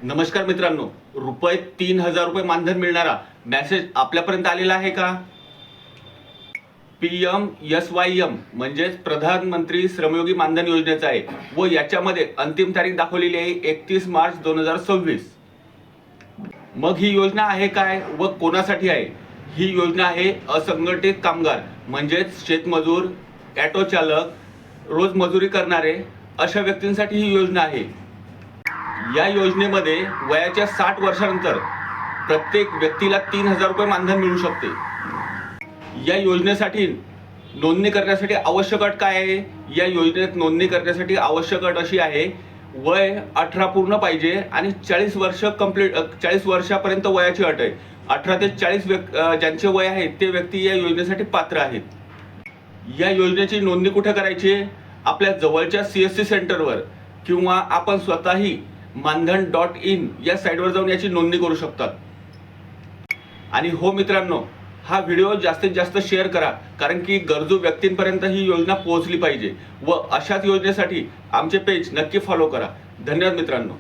नमस्कार मित्रांनो, रुपये 3,000 रुपये मानधन मिळणारा मेसेज आपल्यापर्यंत आलेला आहे का? PMSYM म्हणजेच प्रधानमंत्री श्रमयोगी मानधन योजनेचा आहे व याच्यामध्ये अंतिम तारीख दाखवलेली आहे 31 मार्च 2026। मग ही योजना आहे काय व कोणासाठी आहे? ही योजना आहे असंघटित कामगार म्हणजेच शेतमजूर, ऑटो चालक, रोज मजुरी करणारे अशा व्यक्तींसाठी ही योजना आहे। या योजनेमध्ये वयाच्या 60 वर्षानंतर प्रत्येक व्यक्तीला 3,000 रुपये मानधन मिळू शकते। या योजनेसाठी नोंदणी करण्यासाठी आवश्यक अट काय आहे? या योजनेत नोंदणी करण्यासाठी आवश्यक अट अशी आहे, वय 18 पूर्ण पाहिजे आणि 40 वर्षापर्यंत वयाची अट आहे। 18 ते 40 ज्यांचे वय आहे ते व्यक्ती या योजनेसाठी पात्र आहेत। या योजनेची नोंदणी कुठे करायची? आपल्या जवळच्या CSC सेंटरवर किंवा आपण स्वतःही मानधन.in या साईटवर जाऊन याची नोंदणी करू शकतात। आणि हो मित्रांनो, हा व्हिडिओ जास्तीत जास्त शेअर करा, कारण की गरजू व्यक्तींपर्यंत ही योजना पोहोचली पाहिजे व अशाच योजनेसाठी आमचे पेज नक्की फॉलो करा। धन्यवाद मित्रांनो।